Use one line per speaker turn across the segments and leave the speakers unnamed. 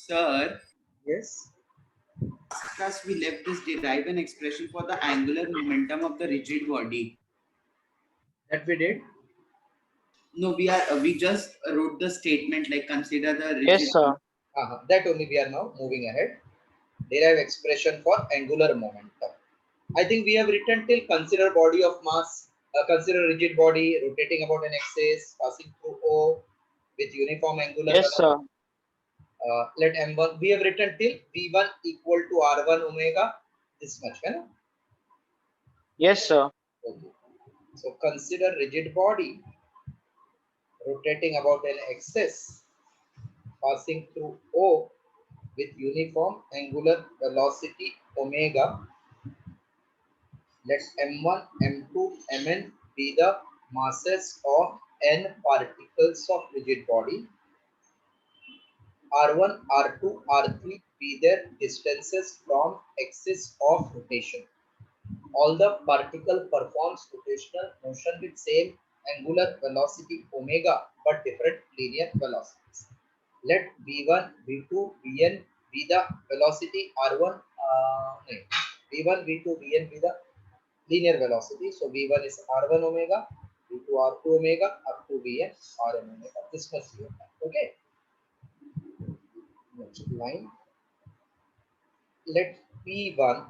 Sir,
Yes.
thus we left this derive an expression for the angular momentum of the rigid body.
That we did.
No, we just wrote the statement like consider the
Yes,
rigid.
sir.
That only we are now moving ahead. Derive expression for angular momentum. I think we have written till consider body of mass, consider rigid body rotating about an axis, passing through O with uniform angular
Yes,
velocity.
sir.
Let M1, we have written till V1 equal to R1 omega, this much, right?
Yes, sir.
Okay. So consider rigid body rotating about an axis, passing through O with uniform angular velocity omega. Let M1, M2, Mn be the masses of n particles of rigid body. R1, R2, R3 be their distances from axis of rotation. All the particle performs rotational motion with same angular velocity omega but different linear velocities. Let V1, V2, Vn be the velocity R1, V1, V2, Vn be the linear velocity. So V1 is R1 omega, V2 R2 omega, up to Vn Rn omega. This must be okay. Next line. Let P1,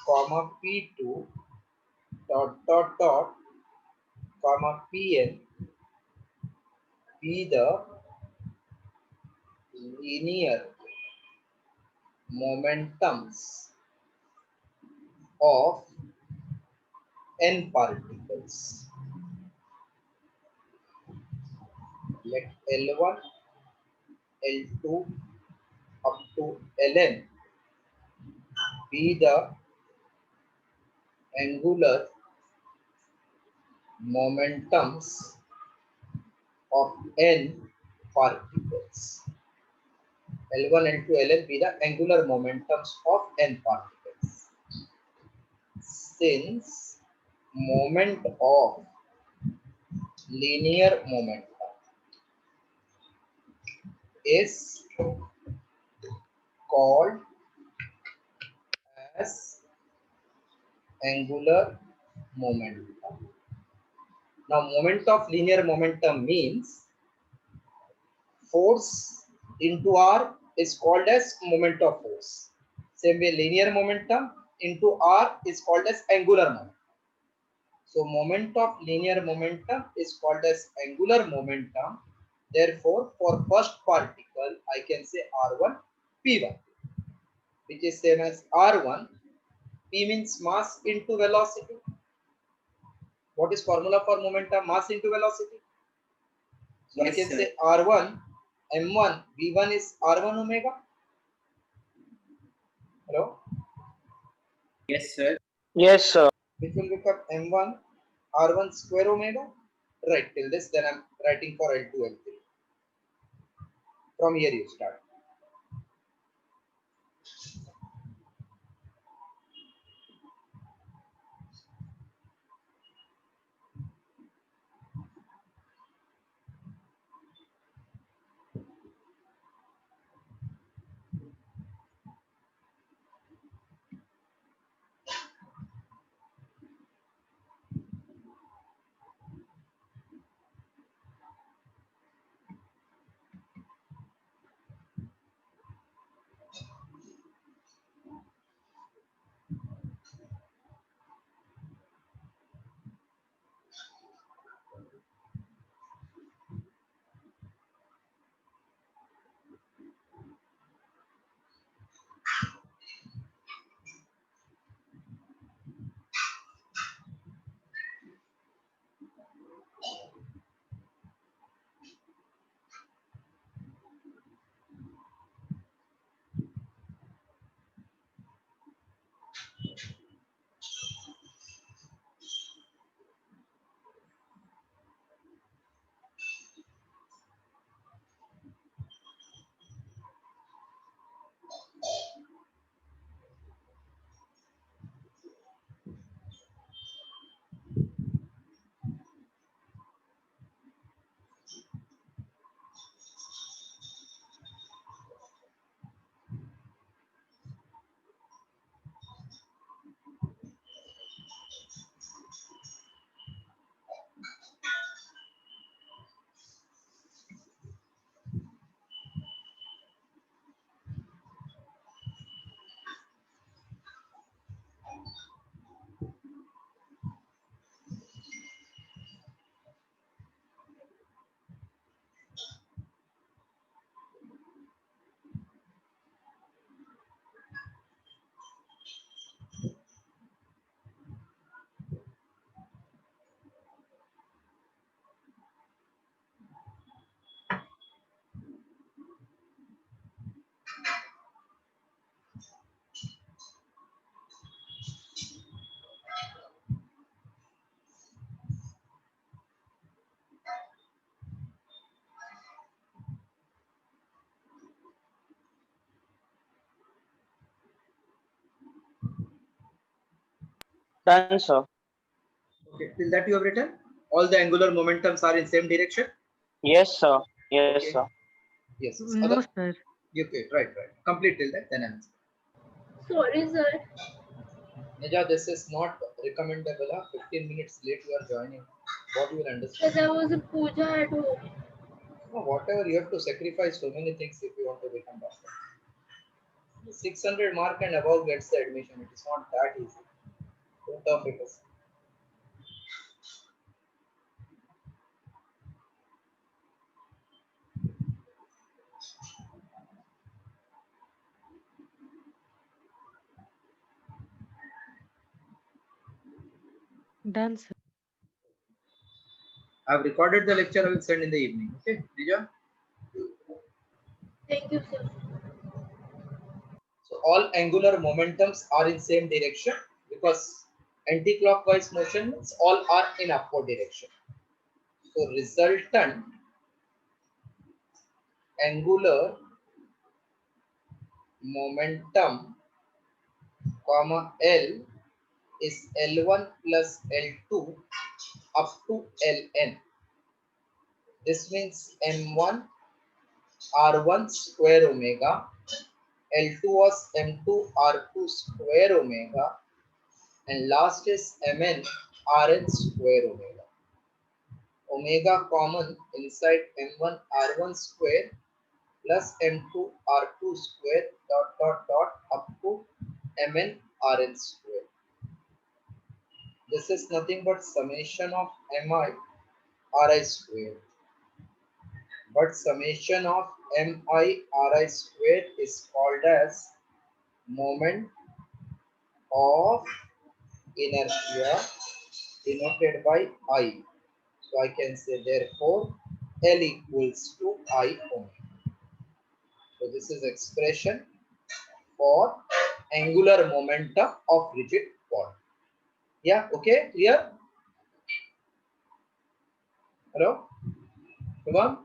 comma P2 dot comma Pn be the linear momentums of n particles. Let L1, L2 up to Ln be the angular momentums of n particles. L1, L2, Ln be the angular momentums of n particles. Since moment of linear momentum is called as angular momentum. Now, moment of linear momentum means force into R is called as moment of force. Same way, linear momentum into R is called as angular momentum. So, moment of linear momentum is called as angular momentum. Therefore, for first particle, I can say R1, P1, which is same as R1. P means mass into velocity. What is formula for momentum? Mass into velocity. So
Yes,
I can
sir.
say R1, M1, V1 is R1 omega. Hello?
Yes, sir.
Yes, sir.
Which will become M1, R1 square omega. Right, till this, then I'm writing for L2, L3. From here you start.
Done, sir.
Okay, till that you have written? All the angular momentums are in same direction?
Yes, sir. Yes,
Okay.
sir.
Yes.
No,
Other?
sir.
Okay, right, right. Complete till that, then answer.
Sorry, sir.
Neja, this is not recommendable. 15 minutes late you are joining. What you will
Sir,
understand?
there was a puja at home.
No, whatever you have to sacrifice so many things if you want to become doctor. 600 mark and above gets the admission. It is not that easy. Too tough it is.
Done, sir.
I have recorded the lecture. I will send in the evening. Okay, Neja?
Thank you, sir.
So all angular momentums are in same direction because anti-clockwise motion means all are in upward direction. So resultant angular momentum comma L is L1 plus L2 up to Ln. This means M1 R1 square omega, L2 was M2 R2 square omega, and last is Mn Rn square omega. Omega common inside M1 R1 square plus M2 R2 square dot dot dot up to Mn Rn square. This is nothing but summation of Mi Ri square. But summation of Mi Ri square is called as moment of inertia denoted by I. So I can say therefore L equals to I omega. So this is expression for angular momentum of rigid body. Yeah, okay, clear? Hello? Come on.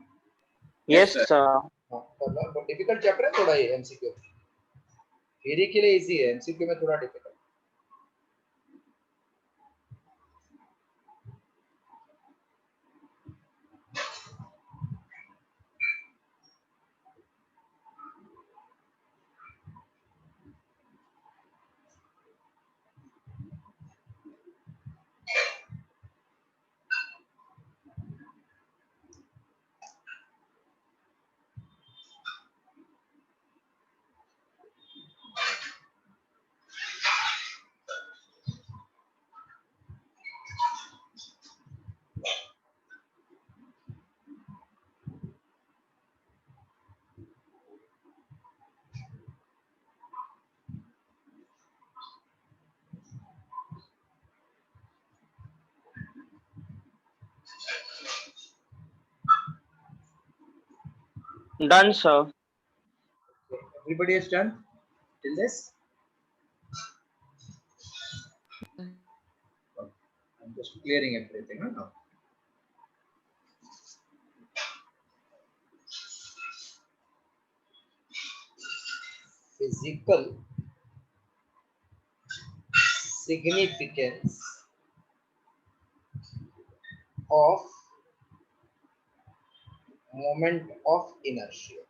Yes,
Yes,
sir.
sir.
हाँ, तो difficult chapter है थोड़ा ये MCQ theory के लिए easy है MCQ में थोड़ा difficult
Done, sir.
Everybody is done till this I am just clearing everything now physical significance of moment of inertia.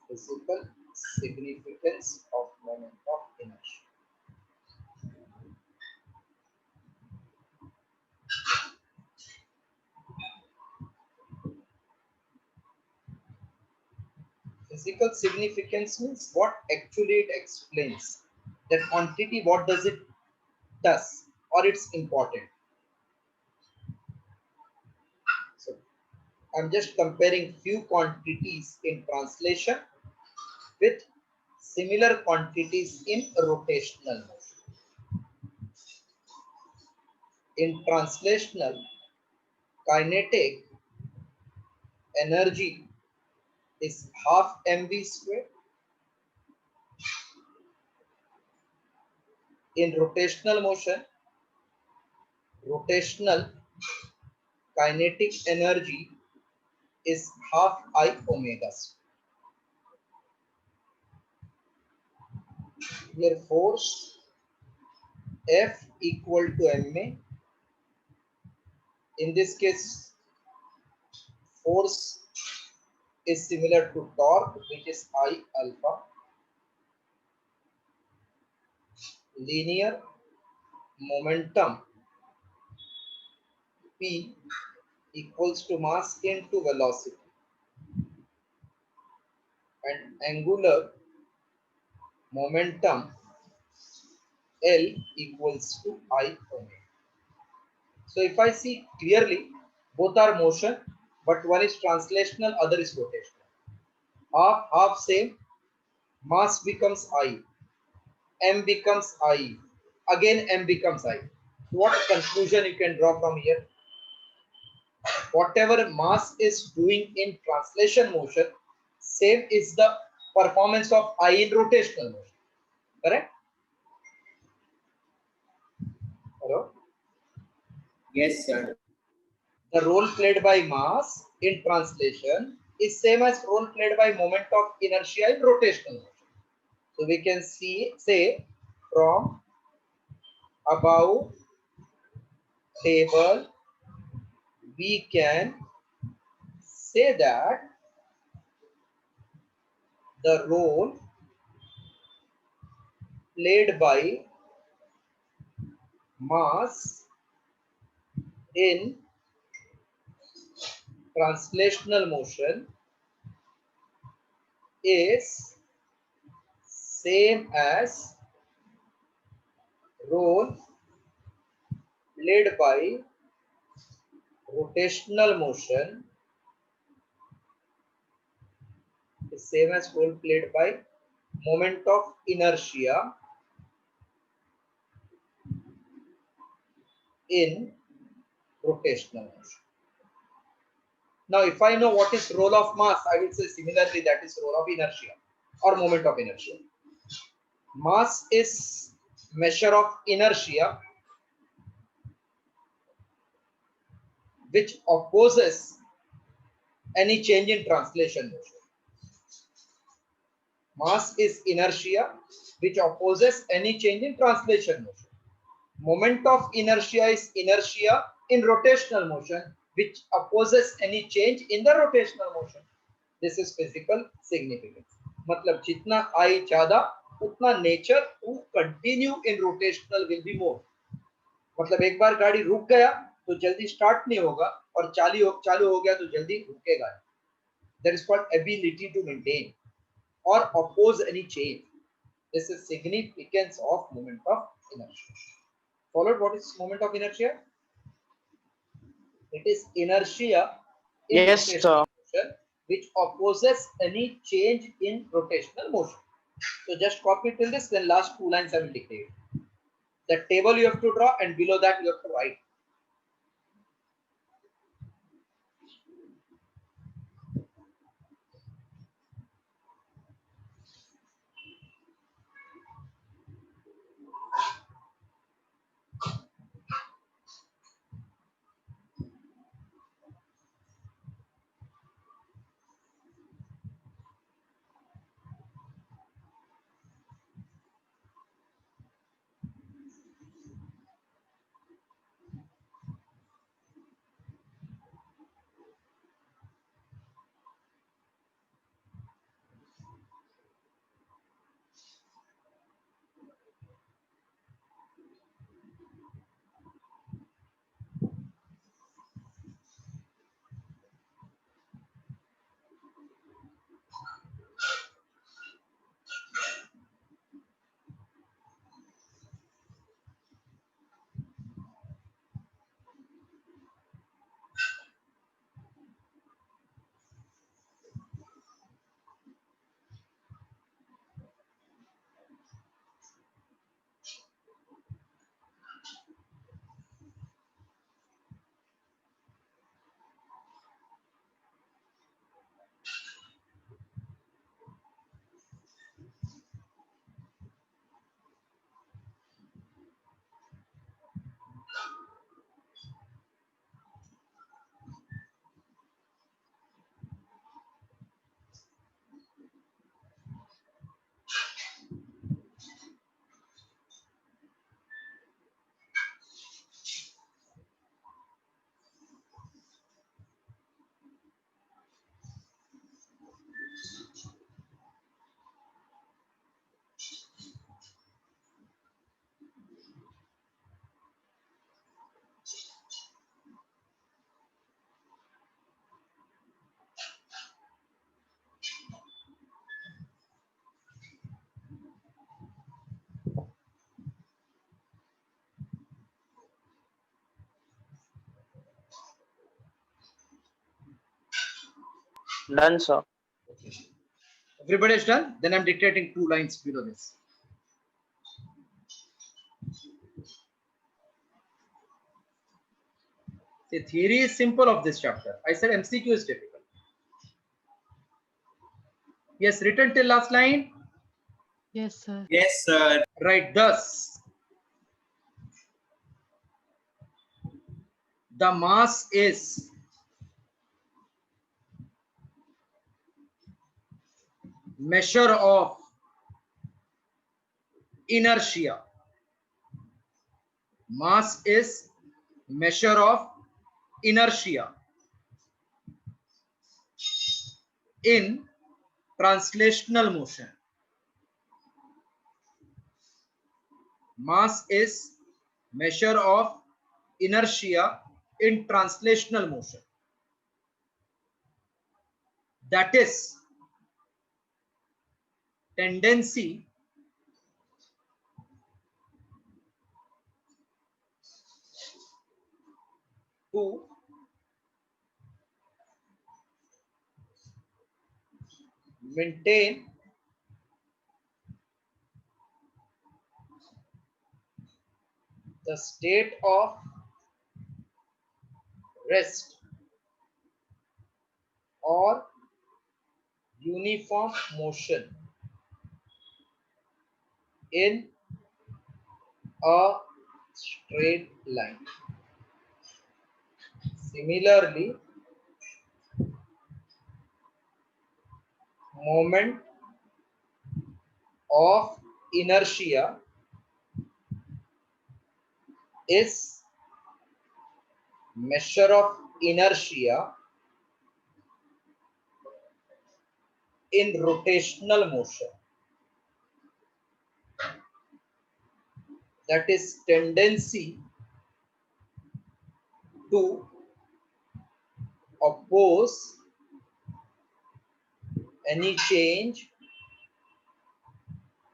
Physical significance of moment of inertia. Physical significance means what actually it explains. That quantity, what does it does, or it's important. So I'm just comparing few quantities in translation with similar quantities in rotational motion. In translational, kinetic energy is half mv square. In rotational motion, rotational kinetic energy is half I omega square. Here force F equal to ma. In this case, force is similar to torque, which is I alpha. Linear momentum P equals to mass into velocity, and angular momentum L equals to I omega. So if I see clearly, both are motion, but one is translational, other is rotational. Half, half same, mass becomes I, M becomes I, again M becomes I. What conclusion you can draw from here? Whatever mass is doing in translation motion, same is the performance of I in rotational motion. Correct? Hello?
Yes, sir.
The role played by mass in translation is same as role played by moment of inertia in rotational motion. So we can say from above table we can say that the role played by mass in translational motion is same as role played by rotational motion is same as role played by moment of inertia in rotational motion. Now, if I know what is role of mass, I will say similarly that is role of inertia or moment of inertia. Mass is measure of inertia which opposes any change in translation motion. Mass is inertia which opposes any change in translation motion. Moment of inertia is inertia in rotational motion which opposes any change in the rotational motion. This is physical significance. मतलब जितना I ज्यादा उतना nature to continue in rotational will be more. मतलब एक बार गाड़ी रुक गया तो जल्दी स्टार्ट नहीं होगा और चालू हो गया तो जल्दी रुकेगा. That is called ability to maintain or oppose any change. This is significance of moment of inertia. Followed, what is moment of inertia? It is inertia in
Yes,
rotational
sir.
motion which opposes any change in rotational motion. So just copy till this, then last two lines I will dictate. The table you have to draw and below that you have to write.
Done, sir.
Okay. Everybody is done? Then I'm dictating 2 lines below this. The theory is simple of this chapter. I said MCQ is difficult. Yes, written till last line.
Yes, sir.
Yes, sir.
Right. Thus, the mass is measure of inertia. Mass is measure of inertia in translational motion. Mass is measure of inertia in translational motion. That is tendency to maintain the state of rest or uniform motion in a straight line. Similarly, moment of inertia is measure of inertia in rotational motion. That is tendency to oppose any change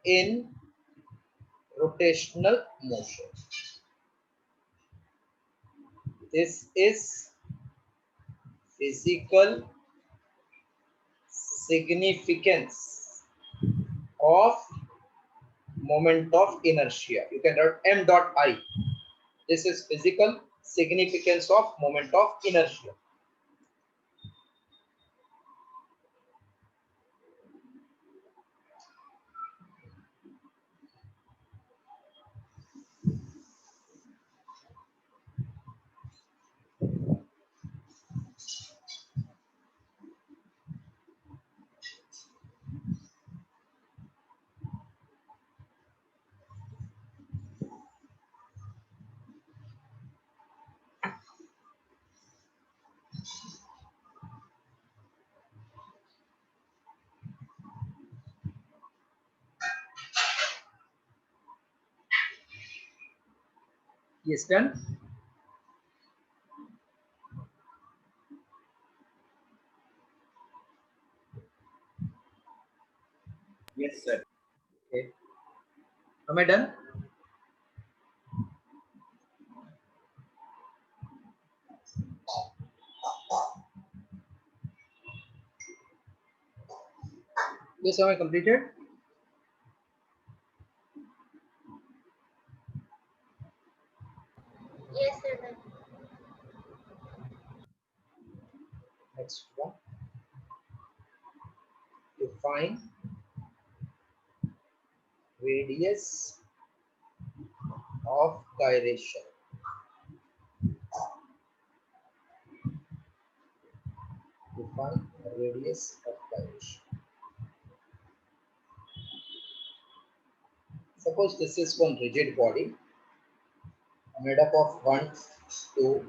in rotational motion. This is physical significance of moment of inertia. You can write m dot I. This is physical significance of moment of inertia. Yes, done.
Yes, sir.
Okay. Am I done? Yes, am I completed?
Yes, sir.
Next one. Define radius of gyration. Define radius of gyration. Suppose this is one rigid body made up of 1, 2,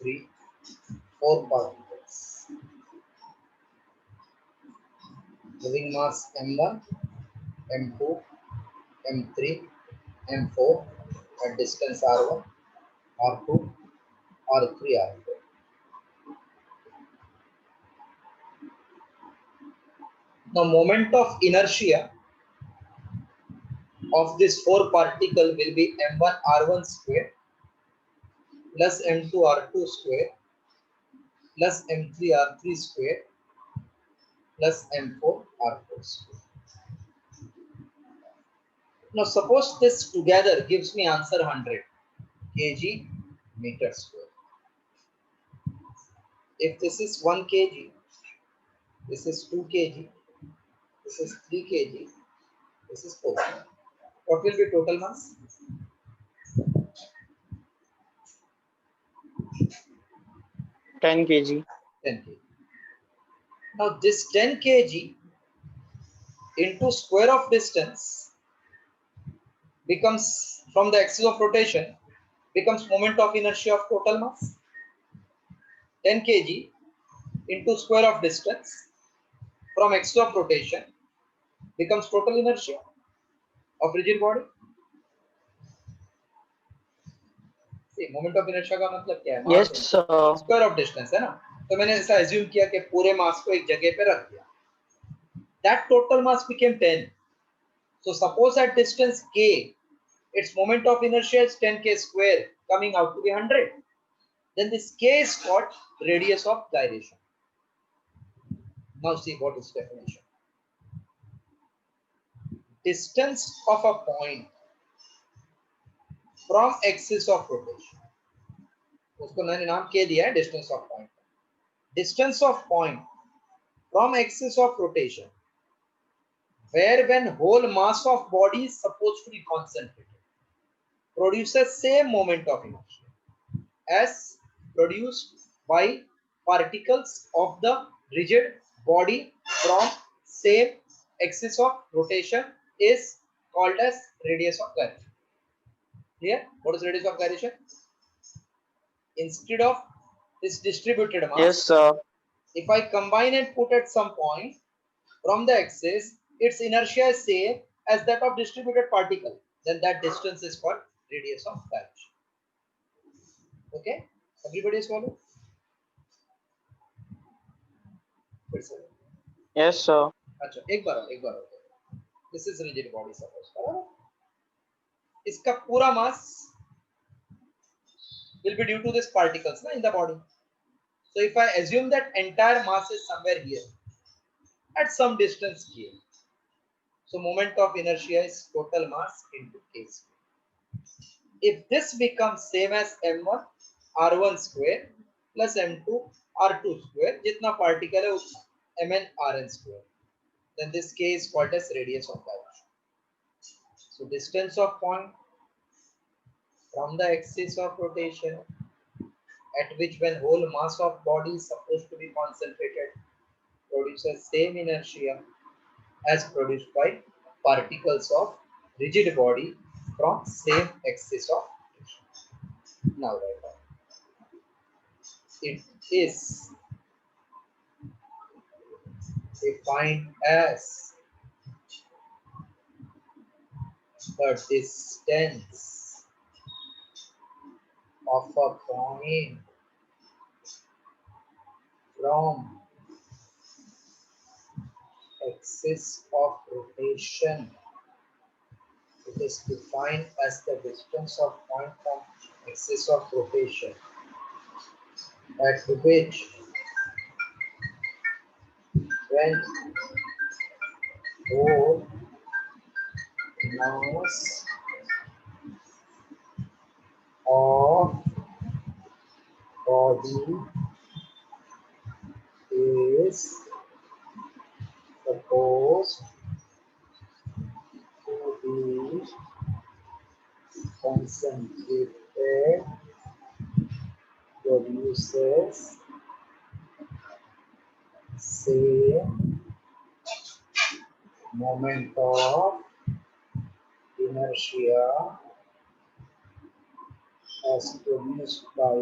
3, 4 particles having mass m1, m2, m3, m4 at distance r1, r2, r3, r4. Now moment of inertia of this 4 particle will be m1 r1 square plus m2 r2 square plus m3 r3 square plus M4 R4 square. Now suppose this together gives me answer 100 kg meter square. If this is 1 kg, this is 2 kg, this is 3 kg, this is 4 kg. What will be total mass?
10 kg.
10 kg. Now this 10 kg into square of distance becomes, from the axis of rotation, becomes moment of inertia of total mass. 10 kg into square of distance from axis of rotation becomes total inertia of rigid body. See, moment of inertia का मतलब क्या है?
Yes,
mass
sir.
Square of distance है ना, तो मैंने ऐसा assume किया कि पूरे मास को एक जगह पे रख दिया. That total mass became 10. So suppose at distance k, its moment of inertia is 10k square, coming out to be 100. Then this k is called radius of gyration. Now see what is definition. Distance of a point from axis of rotation. उसको मैंने नाम k दिया है distance of point. Distance of point from axis of rotation, where when whole mass of body is supposed to be concentrated, produces same moment of inertia as produced by particles of the rigid body from same axis of rotation is called as radius of gyration. Clear? What is radius of gyration? Instead of this distributed mass,
Yes, sir.
if I combine and put at some point from the axis, its inertia is same as that of distributed particle, then that distance is called radius of gyration. Okay, everybody is following?
Yes, sir.
अच्छा, एक बार this is rigid body suppose, बराबर. इसका पूरा mass will be due to these particles na, in the body. So if I assume that entire mass is somewhere here at some distance here, so moment of inertia is total mass into k square. If this becomes same as m1 r1 square plus m2 r2 square, जितना particle है उतना mn rn square, then this k is called as radius of gyration. So distance of point from the axis of rotation at which when whole mass of body is supposed to be concentrated produces same inertia as produced by particles of rigid body from same axis of rotation. Now write down. It is defined as the distance of a point from axis of rotation. It is defined as the distance of point from axis of rotation at which when whole mass of body is supposed to be concentrated produces same moment of inertia as produced by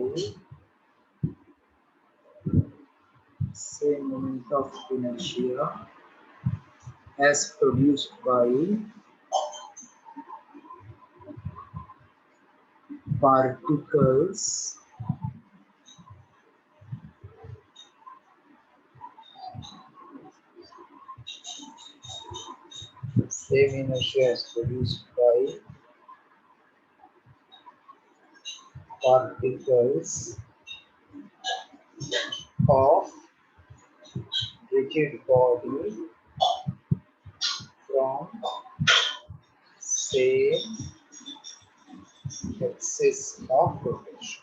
same moment of inertia as produced by particles same inertia as produced by particles of rigid body from same axis of rotation.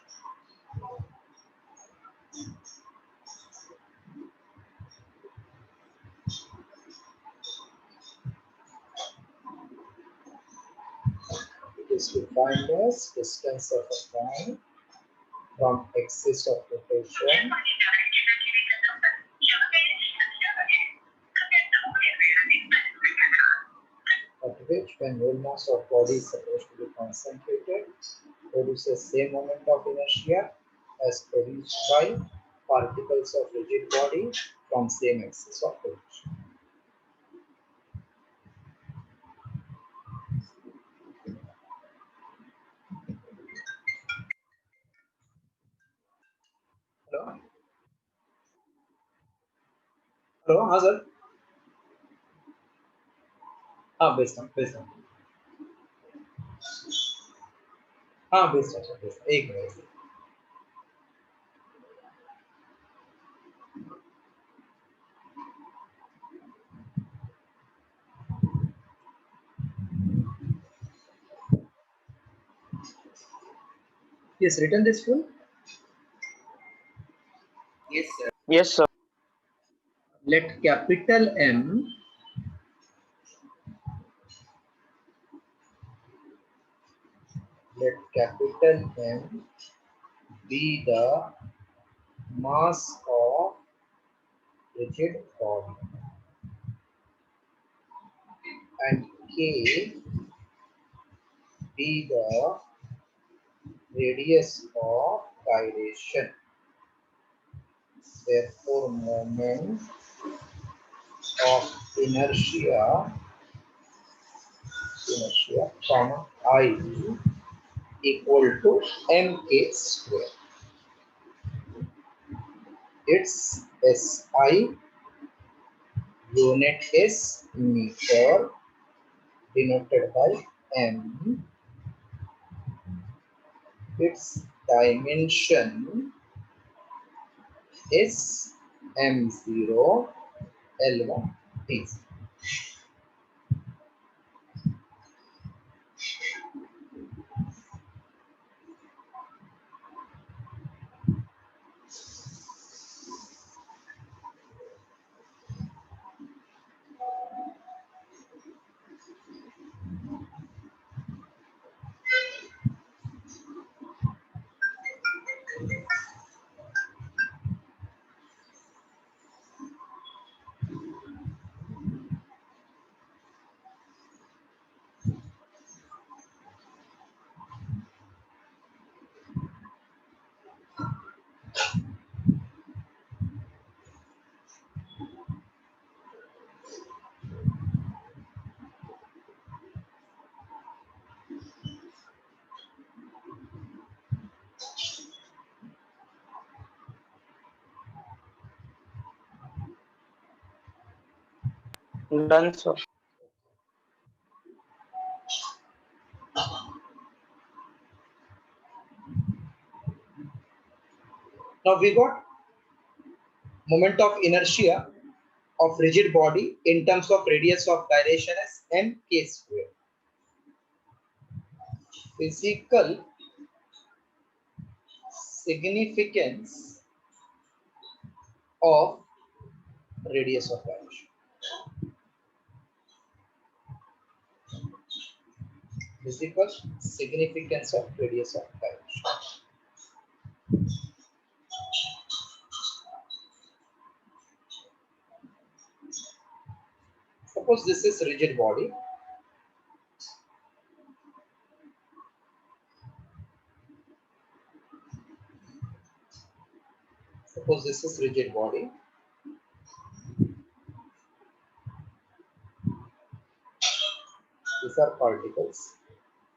It is defined as distance of a point from axis of rotation at which, when whole mass of body is supposed to be concentrated, produces same moment of inertia as produced by particles of rigid body from same axis of rotation. Hello? Hello? हाँ sir. हाँ भेजता हूँ. हाँ भेजता हूँ. एक minute. Yes, written this full.
Yes, sir.
Yes, sir.
Let capital M be the mass of rigid body and K be the radius of gyration. Therefore, moment of inertia comma I equal to mk square. Its SI unit is meter, denoted by m. Its dimension is m0 L1 T.
Done, sir.
Now we got moment of inertia of rigid body in terms of radius of gyration as mk square. Physical significance of radius of gyration. Physical significance of radius of gyration. Suppose this is rigid body. Suppose this is rigid body. These are particles,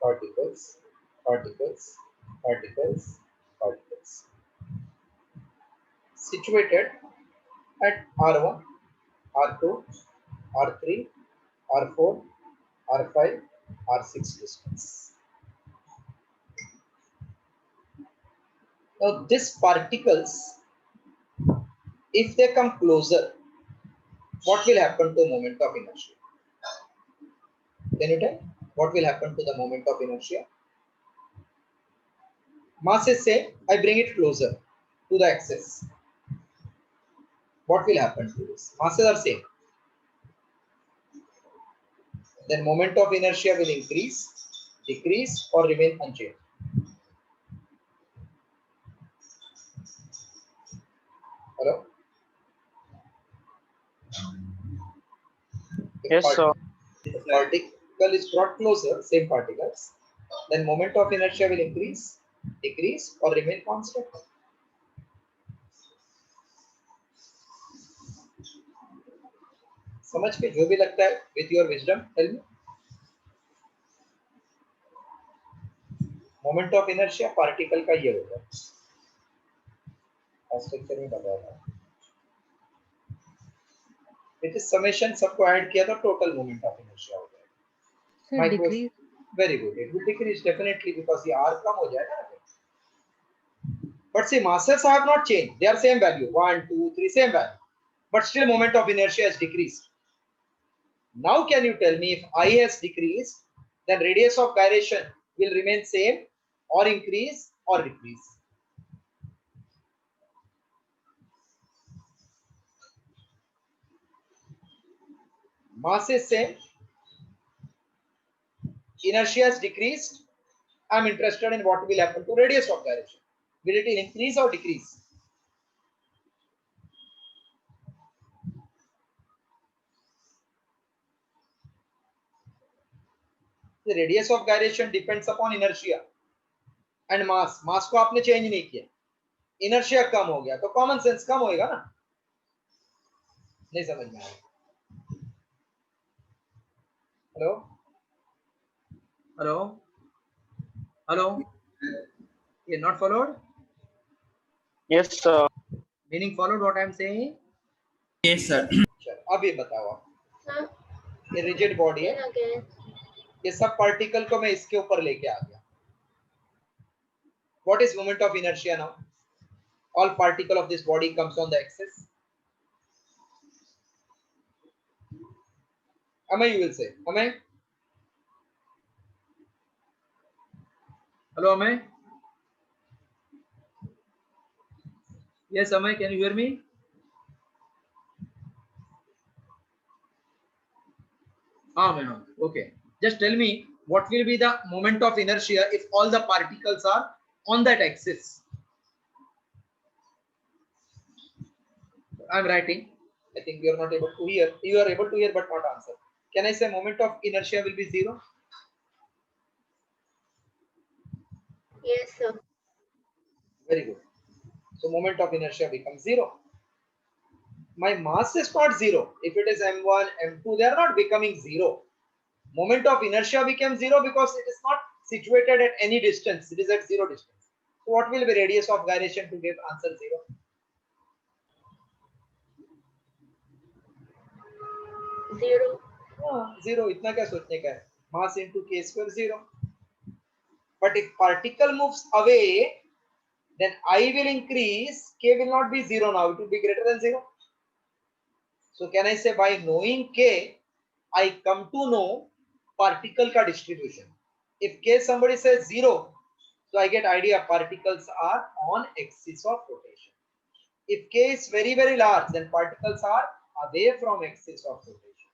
particles, particles, particles, particles. Situated at R1, R2, R3, R4, R5, R6 distance. Now these particles, if they come closer, what will happen to moment of inertia? Can you tell what will happen to the moment of inertia? Mass is same, I bring it closer to the axis. What will happen to this? Masses are same. Then moment of inertia will increase, decrease, or remain unchanged. Hello?
Yes, sir.
If the particle is brought closer, same particles, then moment of inertia will increase, decrease, or remain constant. समझ के जो भी लगता है with your wisdom tell me. Moment of inertia particle का ये होगा, structure में बताया था, इट इज समेशन, सबको ऐड किया तो टोटल मोमेंट ऑफ इनर्शिया हो जाएगा.
Sir, decrease.
Very good, it will decrease definitely because ये r कम हो जाएगा. But see, masses have not changed, they are same value, 1 2 3 same value, but still moment of inertia has decreased. Now can you tell me if I has decreased, then radius of gyration will remain same or increase or decrease? Mass is same, inertia has decreased. I am interested in what will happen to radius of gyration. Will it increase or decrease? The radius of gyration depends upon inertia and mass. Mass को आपने change नहीं किया, inertia कम हो गया तो common sense कम होएगा ना. नहीं समझ में आया. Hello? Hello? Hello? You not followed?
Yes, sir.
Meaning followed what I am saying?
Yes, sir.
चलो अब ये बताओ आप,
Sir,
ये रिजिड बॉडी है,
again.
ये सब पार्टिकल को मैं इसके ऊपर लेके आ गया. What is moment of inertia now? All particle of this body comes on the axis. Amay, you will say. Amay? Hello, Amay? Yes, Amay, can you hear me? Amay, okay. Just tell me what will be the moment of inertia if all the particles are on that axis. I am writing. I think you are not able to hear. You are able to hear but not answer. Can I say moment of inertia will be 0?
Yes, sir.
Very good. So moment of inertia becomes 0. My mass is not 0. If it is m1, m2, they are not becoming 0. Moment of inertia becomes 0 because it is not situated at any distance. It is at 0 distance. So what will be radius of gyration to give answer 0?
0.
0. इतना क्या सोचने का है? Mass into k square 0. But if particle moves away, then I will increase. K will not be 0 now. It will be greater than 0. So can I say by knowing k, I come to know particle ka distribution. If k somebody says 0, so I get idea particles are on axis of rotation. If k is very very large, then particles are away from axis of rotation.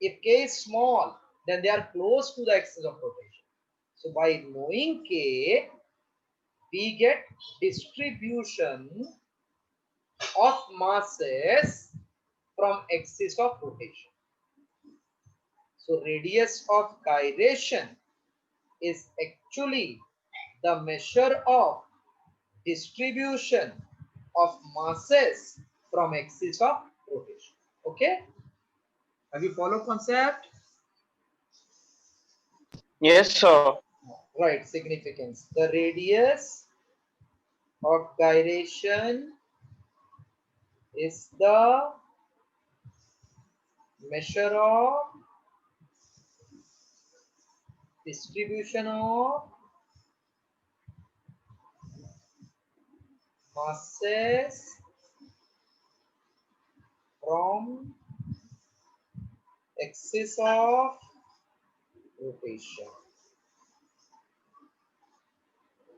If k is small, then they are close to the axis of rotation. So by knowing k, we get distribution of masses from axis of rotation. So radius of gyration is actually the measure of distribution of masses from axis of rotation. Okay? Have you followed concept?
Yes, sir.
Right, significance. The radius of gyration is the measure of distribution of masses from axis of rotation.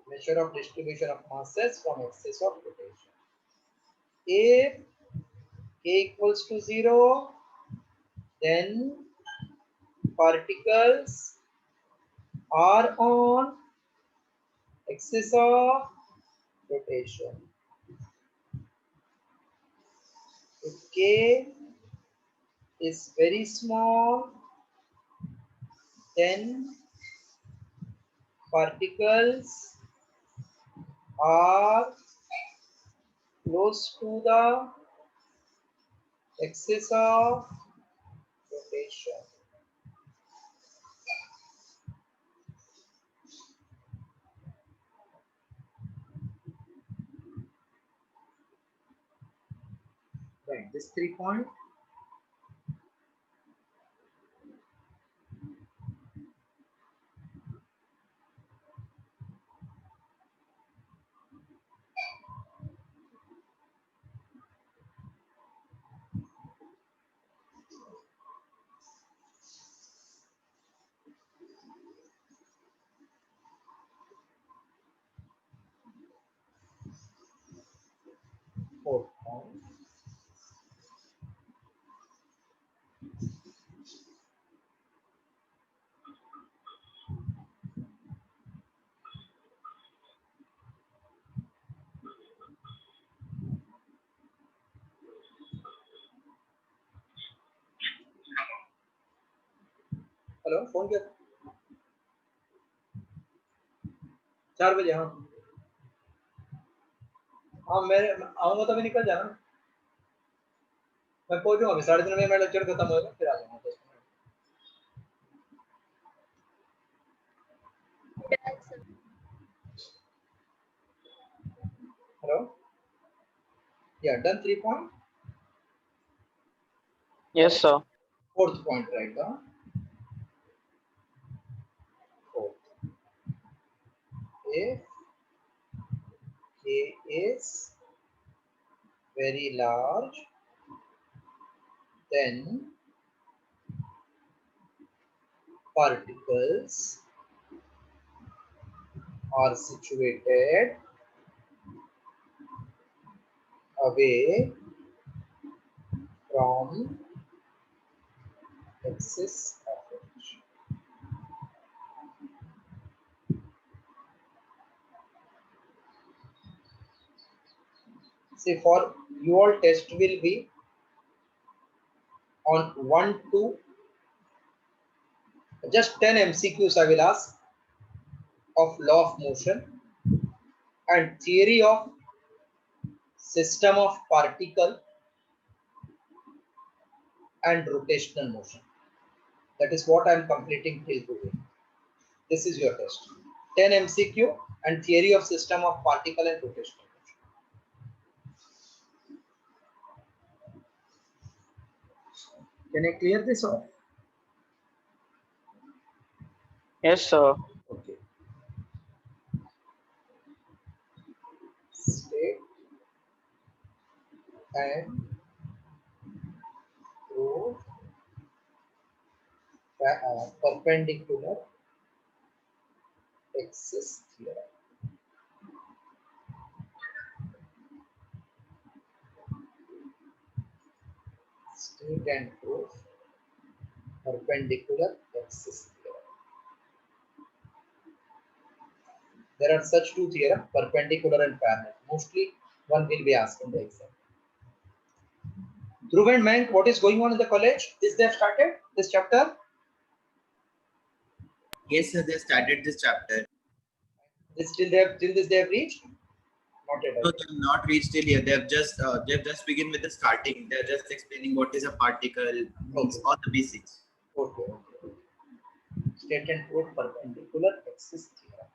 Measure of distribution of masses from axis of rotation. If k equals to 0, then particles are on axis of rotation. If k is very small, then particles are close to the axis of rotation. Right, this 3 point. Fourth point. Hello phone किया 4 बजे हाँ हाँ मैं आऊँगा तो मैं निकल जाना मैं पहुँचूंगा अभी 3:30 बजे मेरा लेक्चर खत्म होगा फिर आ जाऊँगा 10 मिनट
Done, sir.
हेलो या done 3 point.
Yes, sir.
Fourth point right now. Fourth. If k is very large, then particles are situated away from axis of rotation. See, for you all test will be on 1 to just 10 MCQs I will ask of law of motion and theory of system of particle and rotational motion. That is what I am completing till today. This is your test. 10 MCQ and theory of system of particle and rotational motion. Can I clear this off?
Yes, sir.
Okay. State and prove perpendicular axis theorem. State and prove perpendicular axis theorem. There are such two theorems, perpendicular and parallel. Mostly one will be asked in the exam. Dhruv and Mank, what is going on in the college? Is they have started this chapter?
Yes, sir, they started this chapter.
Till this they have reached? Not yet.
No, they have not reached till here. They have just begun with the starting. They are just explaining what is a particle, means
Okay.
all the basics.
Okay. State and prove perpendicular axis theorem.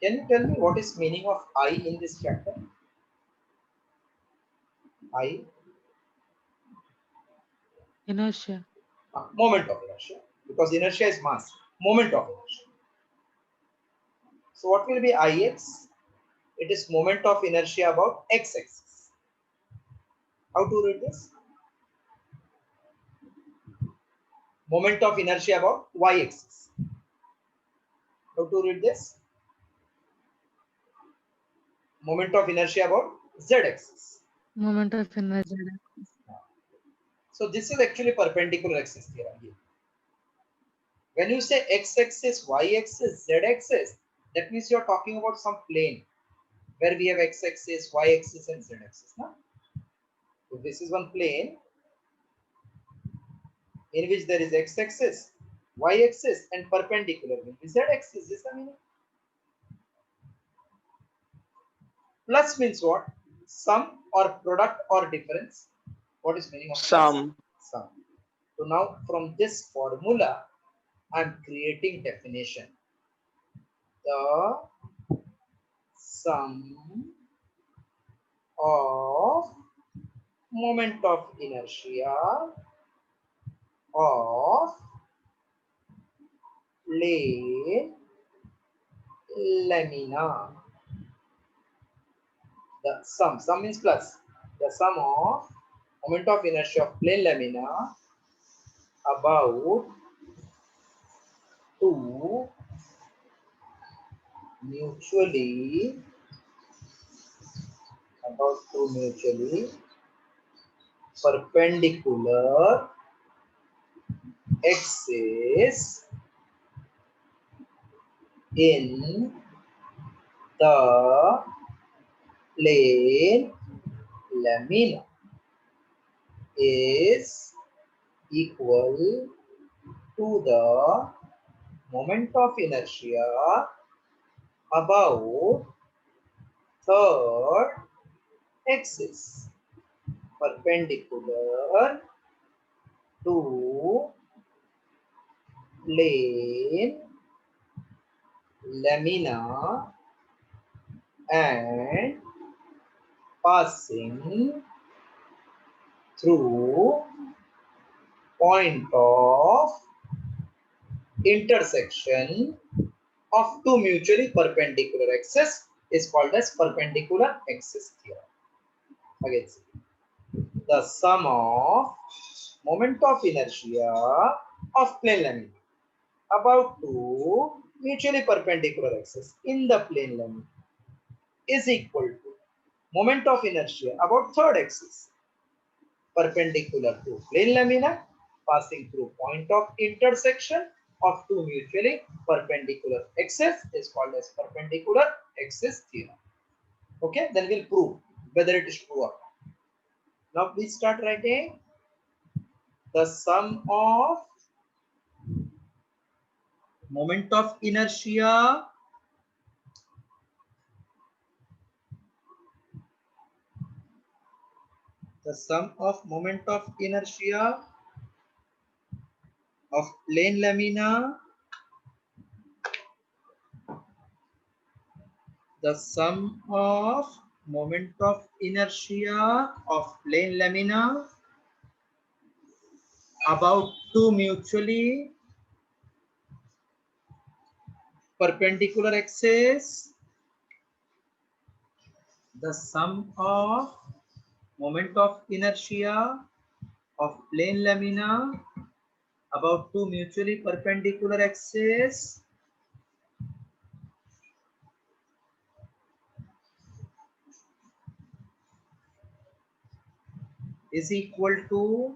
Can you tell me what is meaning of I in this chapter? I?
Inertia.
Moment of inertia. Because inertia is mass. Moment of inertia. So what will be Ix? It is moment of inertia about x-axis. How to read this? Moment of inertia about y-axis. How to read this? Moment of inertia about z-axis.
Moment of energy.
So this is actually perpendicular axis theorem here. When you say x-axis, y-axis, z-axis, that means you are talking about some plane where we have x-axis, y-axis, and z-axis. No? So this is one plane in which there is x-axis, y-axis, and perpendicular will be z-axis. Is the meaning? Plus means what? Sum or product or difference. What is meaning of plus?
Sum.
Sum. So now from this formula, I am creating definition. The sum of moment of inertia of plane lamina. The sum means plus. The sum of moment of inertia of plane lamina about two mutually perpendicular axis in the plane lamina is equal to the moment of inertia about third axis perpendicular to plane lamina and passing through point of intersection of two mutually perpendicular axes is called as perpendicular axis theorem. Again, the sum of moment of inertia of plane lamina about two mutually perpendicular axes in the plane lamina is equal to moment of inertia about third axis perpendicular to plane lamina passing through point of intersection of two mutually perpendicular axes is called as perpendicular axis theorem. Okay, then we'll prove whether it is true or not. Now please start writing the sum of moment of inertia of plane lamina, the sum of moment of inertia of plane lamina about two mutually perpendicular axes, the sum of moment of inertia of plane lamina about two mutually perpendicular axes is equal to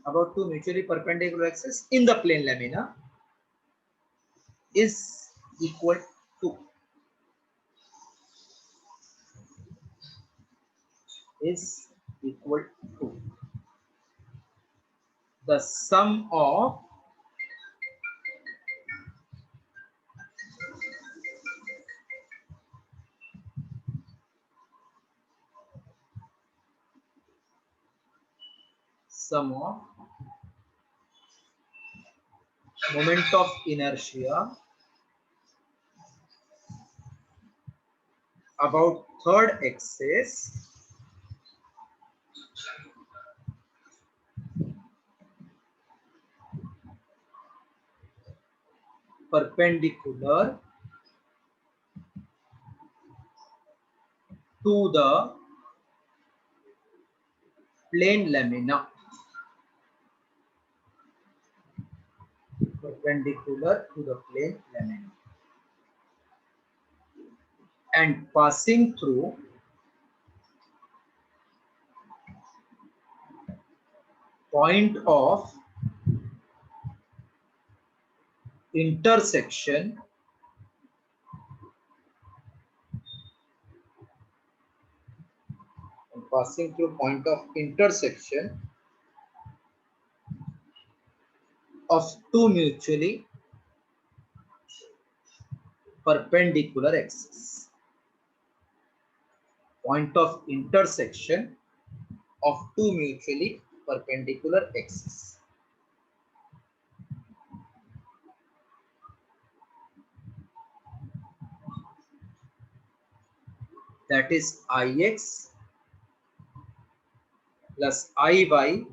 about two mutually perpendicular axes in the plane lamina is equal to the sum of moment of inertia about third axis perpendicular to the plane lamina. Perpendicular to the plane lamina. And passing through point of intersection of two mutually perpendicular axes. Point of intersection of two mutually perpendicular axes. That is Ix plus Iy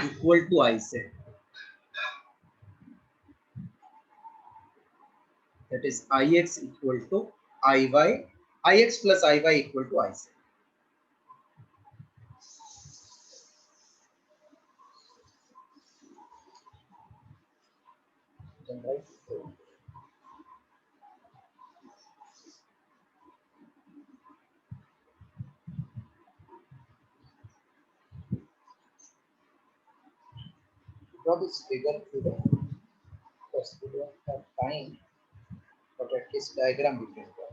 equal to Iz. That is Ix equal to Iy. Ix plus Iy equal to Iz. Right. Draw this figure to the because we don't have time, but at least diagram we can draw.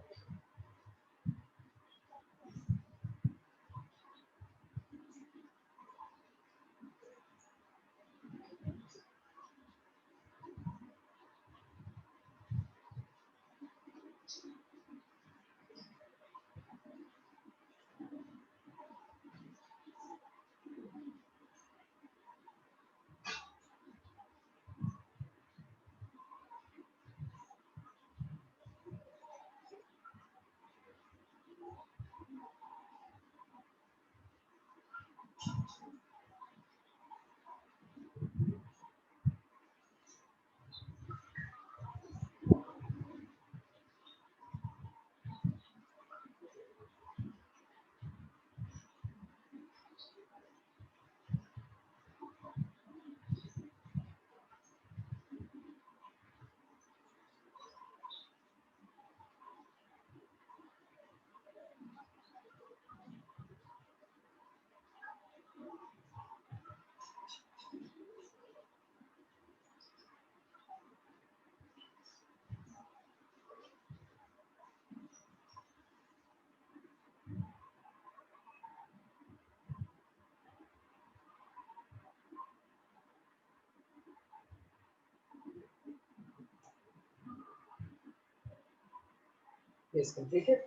Yes, completed.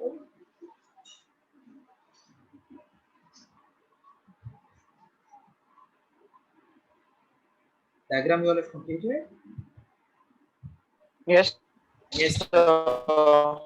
Diagram you all have completed?
Yes,
Yes.
sir.